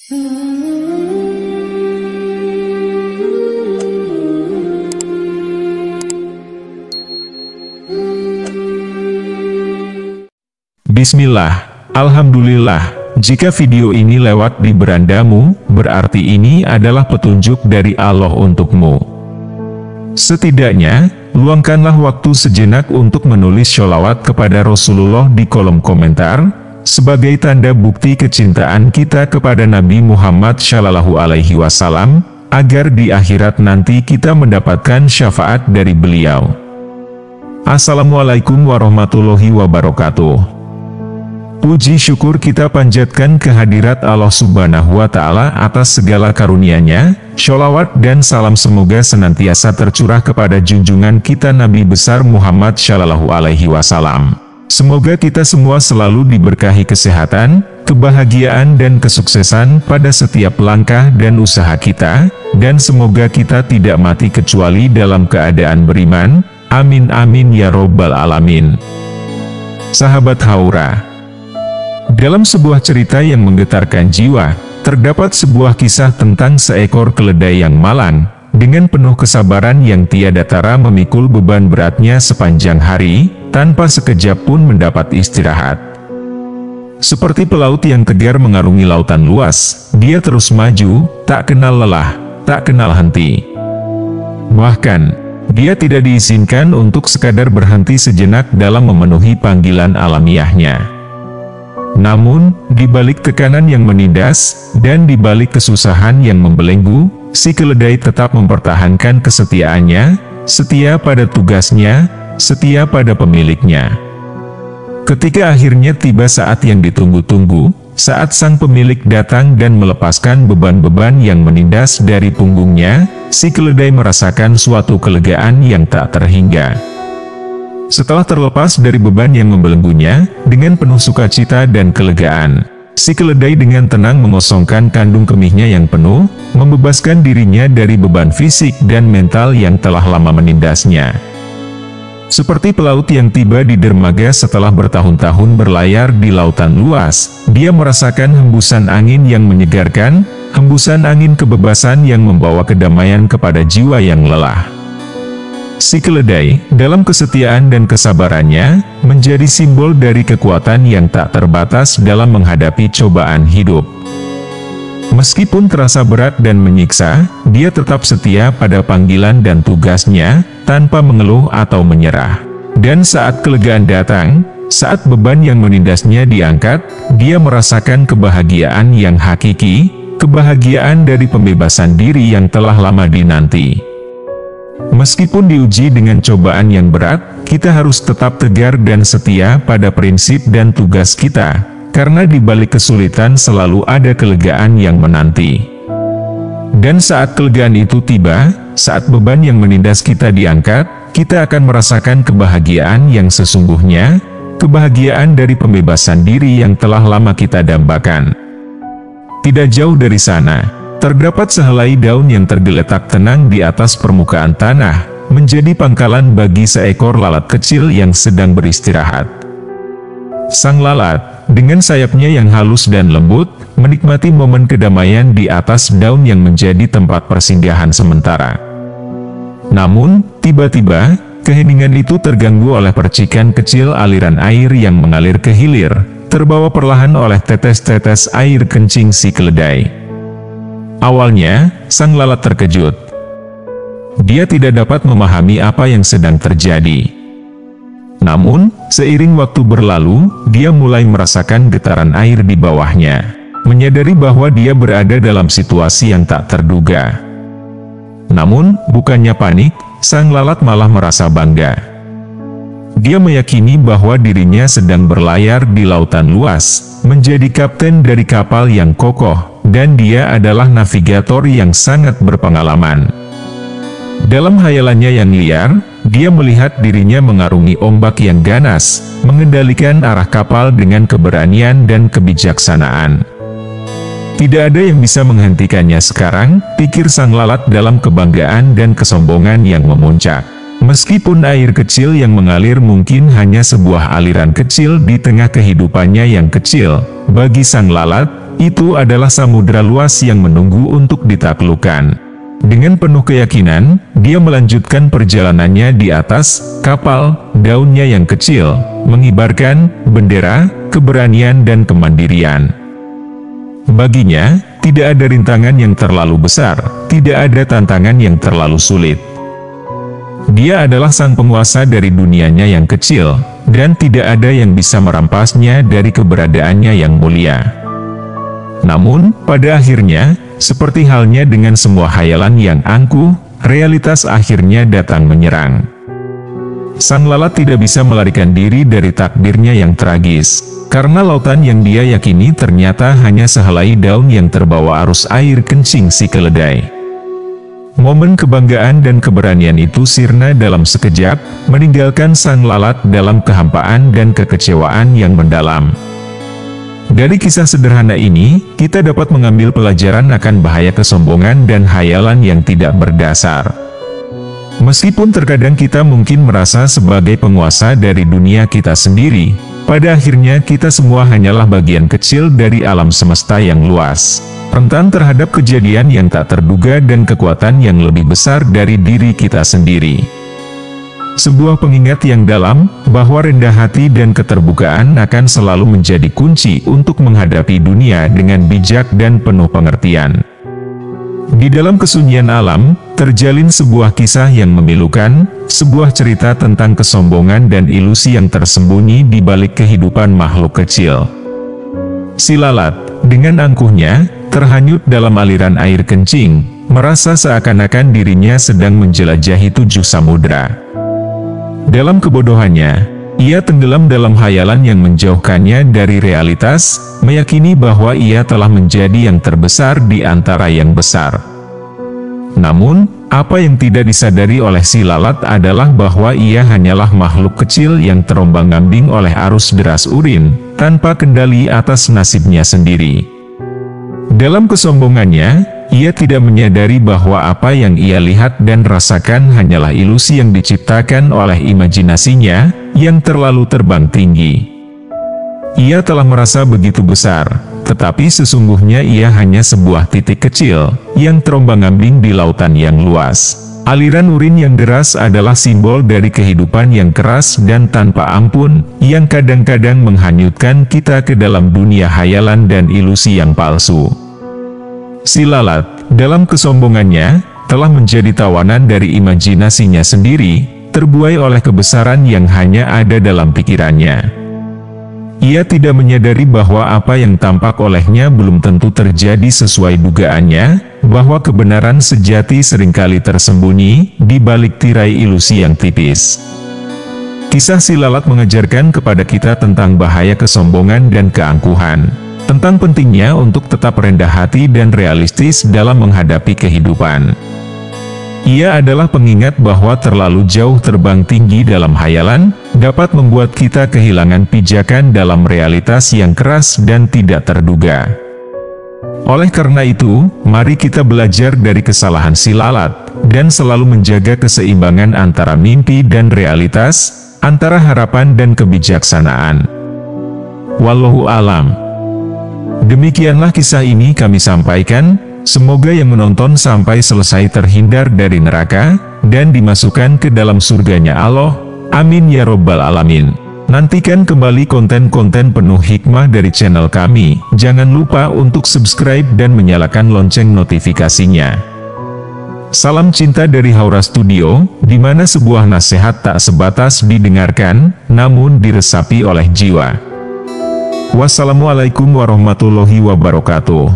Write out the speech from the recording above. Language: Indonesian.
Bismillah, Alhamdulillah. Jika video ini lewat di berandamu, berarti ini adalah petunjuk dari Allah untukmu. Setidaknya, luangkanlah waktu sejenak untuk menulis sholawat kepada Rasulullah di kolom komentar, sebagai tanda bukti kecintaan kita kepada Nabi Muhammad SAW, agar di akhirat nanti kita mendapatkan syafaat dari beliau. Assalamualaikum warahmatullahi wabarakatuh. Puji syukur kita panjatkan kehadirat Allah Subhanahu wa Ta'ala atas segala karunia-Nya. Sholawat dan salam semoga senantiasa tercurah kepada junjungan kita Nabi besar Muhammad SAW. Semoga kita semua selalu diberkahi kesehatan, kebahagiaan dan kesuksesan pada setiap langkah dan usaha kita, dan semoga kita tidak mati kecuali dalam keadaan beriman. Amin amin ya robbal alamin. Sahabat Haura, dalam sebuah cerita yang menggetarkan jiwa, terdapat sebuah kisah tentang seekor keledai yang malang, dengan penuh kesabaran yang tiada tara memikul beban beratnya sepanjang hari, tanpa sekejap pun mendapat istirahat. Seperti pelaut yang tegar mengarungi lautan luas, dia terus maju, tak kenal lelah, tak kenal henti. Bahkan, dia tidak diizinkan untuk sekadar berhenti sejenak dalam memenuhi panggilan alamiahnya. Namun, di balik tekanan yang menindas, dan di balik kesusahan yang membelenggu, si keledai tetap mempertahankan kesetiaannya, setia pada tugasnya, setia pada pemiliknya. Ketika akhirnya tiba saat yang ditunggu-tunggu, saat sang pemilik datang dan melepaskan beban-beban yang menindas dari punggungnya, si keledai merasakan suatu kelegaan yang tak terhingga. Setelah terlepas dari beban yang membelenggunya, dengan penuh sukacita dan kelegaan, si keledai dengan tenang mengosongkan kandung kemihnya yang penuh, membebaskan dirinya dari beban fisik dan mental yang telah lama menindasnya. Seperti pelaut yang tiba di dermaga setelah bertahun-tahun berlayar di lautan luas, dia merasakan hembusan angin yang menyegarkan, hembusan angin kebebasan yang membawa kedamaian kepada jiwa yang lelah. Si keledai, dalam kesetiaan dan kesabarannya, menjadi simbol dari kekuatan yang tak terbatas dalam menghadapi cobaan hidup. Meskipun terasa berat dan menyiksa, dia tetap setia pada panggilan dan tugasnya, tanpa mengeluh atau menyerah. Dan saat kelegaan datang, saat beban yang menindasnya diangkat, dia merasakan kebahagiaan yang hakiki, kebahagiaan dari pembebasan diri yang telah lama dinanti. Meskipun diuji dengan cobaan yang berat, kita harus tetap tegar dan setia pada prinsip dan tugas kita, karena di balik kesulitan selalu ada kelegaan yang menanti. Dan saat kelegaan itu tiba, saat beban yang menindas kita diangkat, kita akan merasakan kebahagiaan yang sesungguhnya, kebahagiaan dari pembebasan diri yang telah lama kita dambakan. Tidak jauh dari sana, terdapat sehelai daun yang tergeletak tenang di atas permukaan tanah, menjadi pangkalan bagi seekor lalat kecil yang sedang beristirahat. Sang lalat, dengan sayapnya yang halus dan lembut, menikmati momen kedamaian di atas daun yang menjadi tempat persinggahan sementara. Namun, tiba-tiba, keheningan itu terganggu oleh percikan kecil aliran air yang mengalir ke hilir, terbawa perlahan oleh tetes-tetes air kencing si keledai. Awalnya, sang lalat terkejut. Dia tidak dapat memahami apa yang sedang terjadi. Namun, seiring waktu berlalu, dia mulai merasakan getaran air di bawahnya. Menyadari bahwa dia berada dalam situasi yang tak terduga. Namun, bukannya panik, sang lalat malah merasa bangga. Dia meyakini bahwa dirinya sedang berlayar di lautan luas, menjadi kapten dari kapal yang kokoh, dan dia adalah navigator yang sangat berpengalaman. Dalam hayalannya yang liar, dia melihat dirinya mengarungi ombak yang ganas, mengendalikan arah kapal dengan keberanian dan kebijaksanaan. Tidak ada yang bisa menghentikannya sekarang, pikir sang lalat dalam kebanggaan dan kesombongan yang memuncak. Meskipun air kecil yang mengalir mungkin hanya sebuah aliran kecil di tengah kehidupannya yang kecil, bagi sang lalat, itu adalah samudera luas yang menunggu untuk ditaklukkan. Dengan penuh keyakinan, dia melanjutkan perjalanannya di atas kapal, daunnya yang kecil, mengibarkan bendera, keberanian dan kemandirian. Baginya, tidak ada rintangan yang terlalu besar, tidak ada tantangan yang terlalu sulit. Dia adalah sang penguasa dari dunianya yang kecil, dan tidak ada yang bisa merampasnya dari keberadaannya yang mulia. Namun, pada akhirnya, seperti halnya dengan semua khayalan yang angkuh, realitas akhirnya datang menyerang. Sang lalat tidak bisa melarikan diri dari takdirnya yang tragis, karena lautan yang dia yakini ternyata hanya sehelai daun yang terbawa arus air kencing si keledai. Momen kebanggaan dan keberanian itu sirna dalam sekejap, meninggalkan sang lalat dalam kehampaan dan kekecewaan yang mendalam. Dari kisah sederhana ini, kita dapat mengambil pelajaran akan bahaya kesombongan dan khayalan yang tidak berdasar. Meskipun terkadang kita mungkin merasa sebagai penguasa dari dunia kita sendiri, pada akhirnya kita semua hanyalah bagian kecil dari alam semesta yang luas, rentan terhadap kejadian yang tak terduga dan kekuatan yang lebih besar dari diri kita sendiri. Sebuah pengingat yang dalam, bahwa rendah hati dan keterbukaan akan selalu menjadi kunci untuk menghadapi dunia dengan bijak dan penuh pengertian. Di dalam kesunyian alam, terjalin sebuah kisah yang memilukan, sebuah cerita tentang kesombongan dan ilusi yang tersembunyi di balik kehidupan makhluk kecil. Si lalat, dengan angkuhnya, terhanyut dalam aliran air kencing, merasa seakan-akan dirinya sedang menjelajahi 7 samudera. Dalam kebodohannya, ia tenggelam dalam khayalan yang menjauhkannya dari realitas, meyakini bahwa ia telah menjadi yang terbesar di antara yang besar. Namun, apa yang tidak disadari oleh si lalat adalah bahwa ia hanyalah makhluk kecil yang terombang-ambing oleh arus deras urin, tanpa kendali atas nasibnya sendiri. Dalam kesombongannya, ia tidak menyadari bahwa apa yang ia lihat dan rasakan hanyalah ilusi yang diciptakan oleh imajinasinya, yang terlalu terbang tinggi. Ia telah merasa begitu besar, tetapi sesungguhnya ia hanya sebuah titik kecil, yang terombang-ambing di lautan yang luas. Aliran urin yang deras adalah simbol dari kehidupan yang keras dan tanpa ampun, yang kadang-kadang menghanyutkan kita ke dalam dunia khayalan dan ilusi yang palsu. Si lalat, dalam kesombongannya, telah menjadi tawanan dari imajinasinya sendiri, terbuai oleh kebesaran yang hanya ada dalam pikirannya. Ia tidak menyadari bahwa apa yang tampak olehnya belum tentu terjadi sesuai dugaannya, bahwa kebenaran sejati seringkali tersembunyi di balik tirai ilusi yang tipis. Kisah si lalat mengajarkan kepada kita tentang bahaya kesombongan dan keangkuhan, tentang pentingnya untuk tetap rendah hati dan realistis dalam menghadapi kehidupan. Ia adalah pengingat bahwa terlalu jauh terbang tinggi dalam khayalan, dapat membuat kita kehilangan pijakan dalam realitas yang keras dan tidak terduga. Oleh karena itu, mari kita belajar dari kesalahan si lalat, dan selalu menjaga keseimbangan antara mimpi dan realitas, antara harapan dan kebijaksanaan. Wallahu a'lam. Demikianlah kisah ini kami sampaikan, semoga yang menonton sampai selesai terhindar dari neraka, dan dimasukkan ke dalam surganya Allah, amin ya robbal alamin. Nantikan kembali konten-konten penuh hikmah dari channel kami, jangan lupa untuk subscribe dan menyalakan lonceng notifikasinya. Salam cinta dari Haura Studio, di mana sebuah nasihat tak sebatas didengarkan, namun diresapi oleh jiwa. Wassalamualaikum warahmatullahi wabarakatuh.